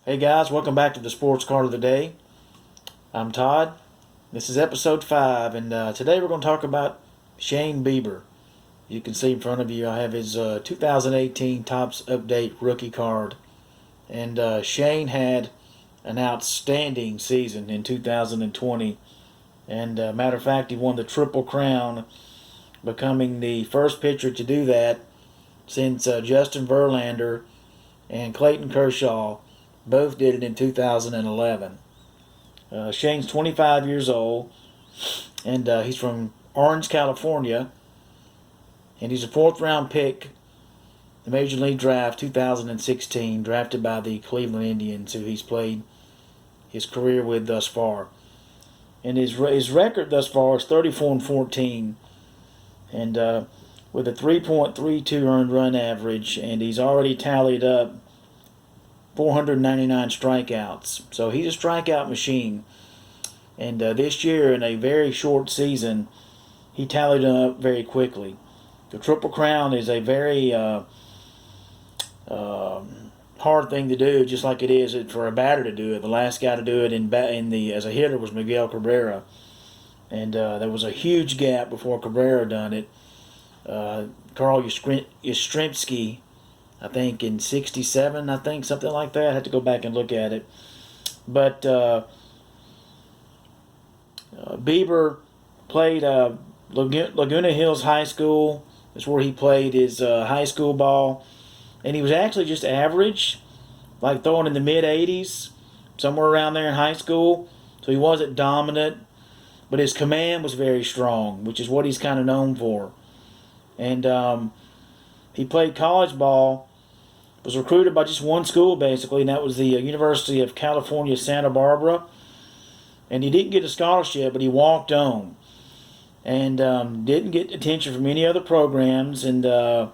Hey guys, welcome back to the Sports Card of the Day. I'm Todd. This is episode 5, and today we're going to talk about Shane Bieber. You can see in front of you I have his 2018 Topps Update rookie card. And Shane had an outstanding season in 2020. And matter of fact, he won the Triple Crown, becoming the first pitcher to do that since Justin Verlander and Clayton Kershaw both did it in 2011. Shane's 25 years old, and he's from Orange, California, and he's a fourth-round pick, the Major League Draft 2016, drafted by the Cleveland Indians, who he's played his career with thus far. And his record thus far is 34-14, and with a 3.32 earned run average, and he's already tallied up 499 strikeouts. So he's a strikeout machine. And this year, in a very short season, he tallied them up very quickly. The Triple Crown is a very hard thing to do, just like it is for a batter to do it. The last guy to do it as a hitter was Miguel Cabrera. And there was a huge gap before Cabrera done it. Carl Yastrzemski, I think in 67, something like that. I had to go back and look at it. But Bieber played Laguna Hills High School. That's where he played his high school ball. And he was actually just average, like throwing in the mid-80s, somewhere around there in high school. So he wasn't dominant, but his command was very strong, which is what he's kind of known for. And he played college ball, was recruited by just one school basically, and that was the University of California, Santa Barbara. And he didn't get a scholarship, but he walked on. And didn't get attention from any other programs. And as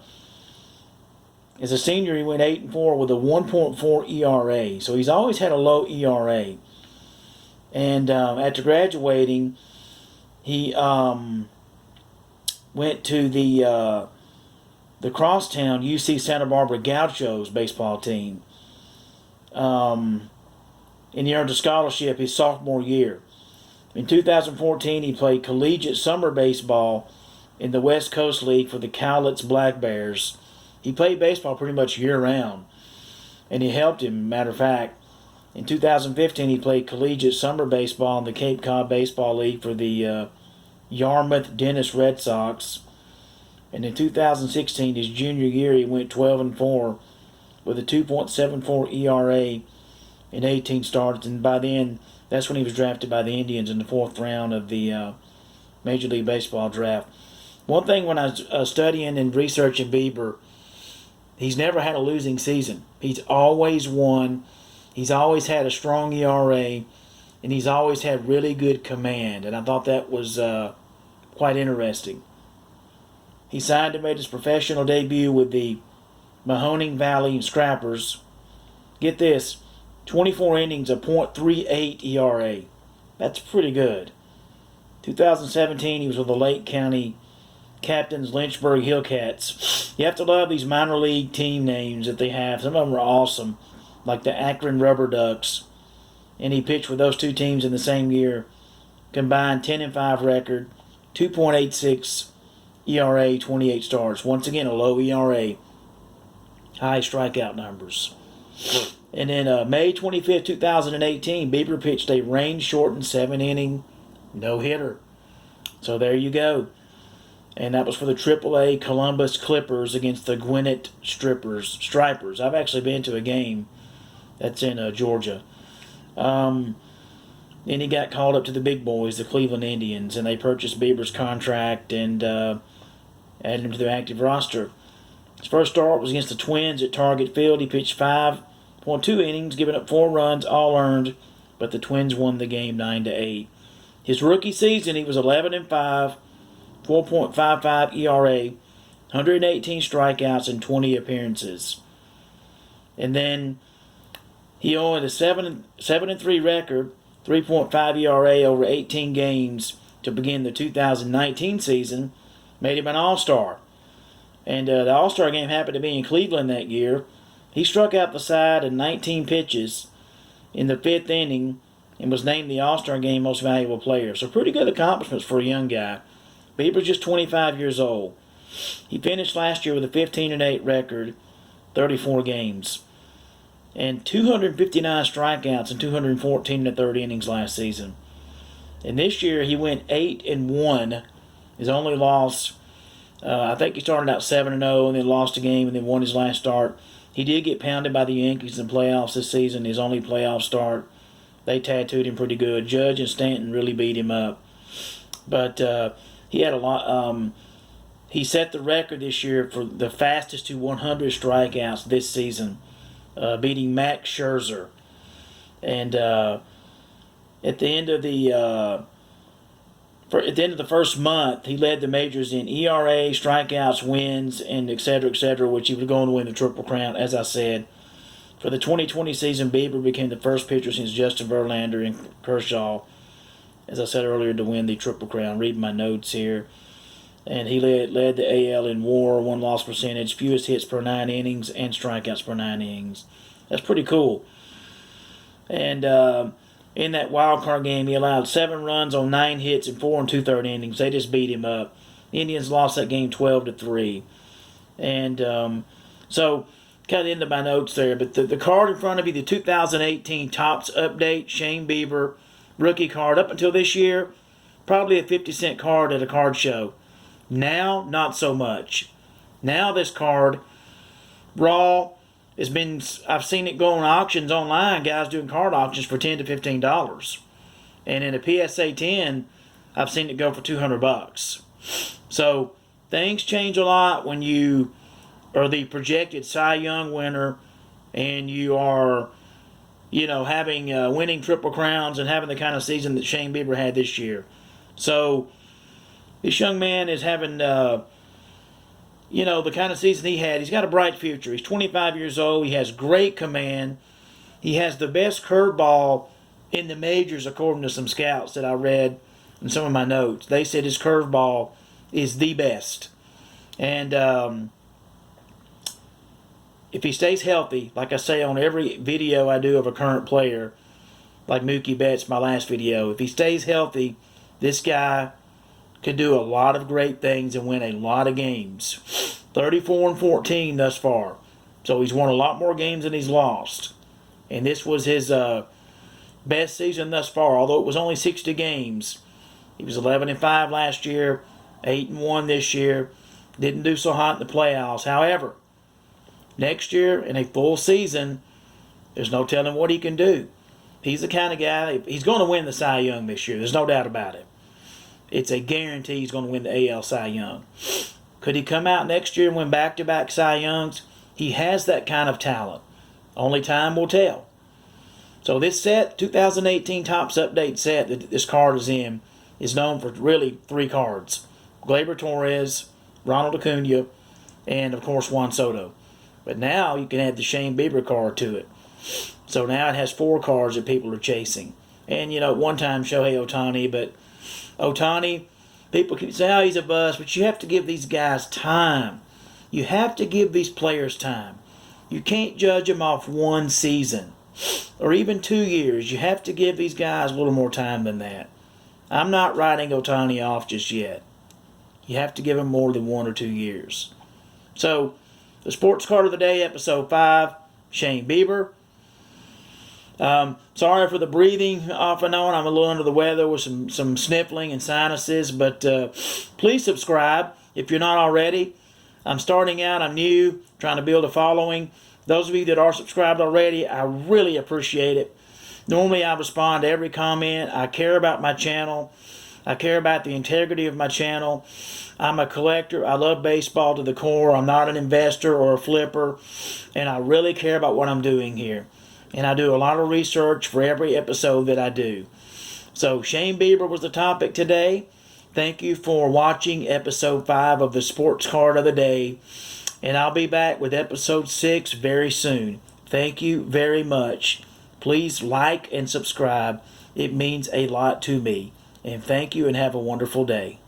a senior, he went 8-4 with a 1.4 ERA. So he's always had a low ERA. And after graduating, he went to the crosstown UC Santa Barbara Gauchos baseball team. And he earned a scholarship his sophomore year. In 2014, he played collegiate summer baseball in the West Coast League for the Cowlitz Black Bears. He played baseball pretty much year-round, and he helped him. Matter of fact, in 2015, he played collegiate summer baseball in the Cape Cod Baseball League for the Yarmouth Dennis Red Sox. And in 2016, his junior year, he went 12-4 with a 2.74 ERA in 18 starts. And by then, that's when he was drafted by the Indians in the 4th round of the Major League Baseball draft. One thing when I was studying and researching Bieber, he's never had a losing season. He's always won. He's always had a strong ERA, and he's always had really good command. And I thought that was quite interesting. He signed and made his professional debut with the Mahoning Valley Scrappers. Get this, 24 innings, a .38 ERA. That's pretty good. 2017, he was with the Lake County Captains Lynchburg Hillcats. You have to love these minor league team names that they have. Some of them are awesome, like the Akron Rubber Ducks. And he pitched with those two teams in the same year. Combined 10-5 record, 2.86 ERA, 28 starts. Once again, a low ERA. High strikeout numbers. And then May 25th, 2018, Bieber pitched a rain-shortened 7-inning no-hitter. So there you go. And that was for the AAA Columbus Clippers against the Gwinnett Stripers. I've actually been to a game that's in Georgia. Then he got called up to the big boys, the Cleveland Indians, and they purchased Bieber's contract and added him to their active roster. His first start was against the Twins at Target Field. He pitched 5.2 innings, giving up 4 runs, all earned, but the Twins won the game 9-8. His rookie season, he was 11-5, 4.55 ERA, 118 strikeouts, and 20 appearances. And then he owned a 7-3 record, 3.5 ERA over 18 games to begin the 2019 season, made him an All-Star. And the All-Star game happened to be in Cleveland that year. He struck out the side in 19 pitches in the 5th inning and was named the All-Star Game Most Valuable Player. So pretty good accomplishments for a young guy. Bieber's just 25 years old. He finished last year with a 15-8 record, 34 games, and 259 strikeouts in 214 1/3 innings last season. And this year he went 8-1. His only loss, I think he started out 7-0 and then lost a game and then won his last start. He did get pounded by the Yankees in the playoffs this season, his only playoff start. They tattooed him pretty good. Judge and Stanton really beat him up. But he had a lot. He set the record this year for the fastest to 100 strikeouts this season, beating Max Scherzer. And at the end of the first month, he led the majors in ERA, strikeouts, wins, and et cetera, which he was going to win the Triple Crown, as I said. For the 2020 season, Bieber became the first pitcher since Justin Verlander and Kershaw, as I said earlier, to win the Triple Crown. Reading my notes here. And he led the AL in WAR, win-loss percentage, fewest hits per 9 innings, and strikeouts per 9 innings. That's pretty cool. And in that wild card game, he allowed 7 runs on 9 hits in 4 2/3 innings. They just beat him up. The Indians lost that game 12-3. And so, kind of into my notes there. But the card in front of you, the 2018 Topps Update, Shane Bieber, rookie card. Up until this year, probably a 50-cent card at a card show. Now, not so much. Now this card, raw, I've seen it go on auctions online, guys doing card auctions for $10 to $15. And in a PSA 10, I've seen it go for $200. So things change a lot when you are the projected Cy Young winner and you are, having winning Triple Crowns and having the kind of season that Shane Bieber had this year. So this young man is having, the kind of season he had. He's got a bright future. He's 25 years old. He has great command. He has the best curveball in the majors, according to some scouts that I read in some of my notes. They said his curveball is the best. And if he stays healthy, like I say on every video I do of a current player, like Mookie Betts, my last video, if he stays healthy, this guy could do a lot of great things and win a lot of games. 34-14 thus far. So he's won a lot more games than he's lost. And this was his best season thus far, although it was only 60 games. He was 11-5 last year, 8-1 this year. Didn't do so hot in the playoffs. However, next year in a full season, there's no telling what he can do. He's the kind of guy, he's going to win the Cy Young this year. There's no doubt about it. It's a guarantee he's going to win the AL Cy Young. Could he come out next year and win back-to-back Cy Youngs? He has that kind of talent. Only time will tell. So this set, 2018 Topps Update set that this card is in, is known for really 3 cards. Gleyber Torres, Ronald Acuna, and of course Juan Soto. But now you can add the Shane Bieber card to it. So now it has 4 cards that people are chasing. And at one time Shohei Ohtani, but Ohtani, people can say, he's a bust, but you have to give these guys time. You have to give these players time. You can't judge them off one season or even 2 years. You have to give these guys a little more time than that. I'm not writing Ohtani off just yet. You have to give him more than 1 or 2 years. So, the Sports Card of the Day, Episode 5, Shane Bieber. Sorry for the breathing off and on. I'm a little under the weather with some sniffling and sinuses, but please subscribe if you're not already. I'm starting out. I'm new, trying to build a following. Those of you that are subscribed already, I really appreciate it. Normally I respond to every comment. I care about my channel. I care about the integrity of my channel. I'm a collector. I love baseball to the core. I'm not an investor or a flipper, and I really care about what I'm doing here. And I do a lot of research for every episode that I do. So Shane Bieber was the topic today. Thank you for watching episode 5 of the Sports Card of the Day. And I'll be back with episode 6 very soon. Thank you very much. Please like and subscribe. It means a lot to me. And thank you and have a wonderful day.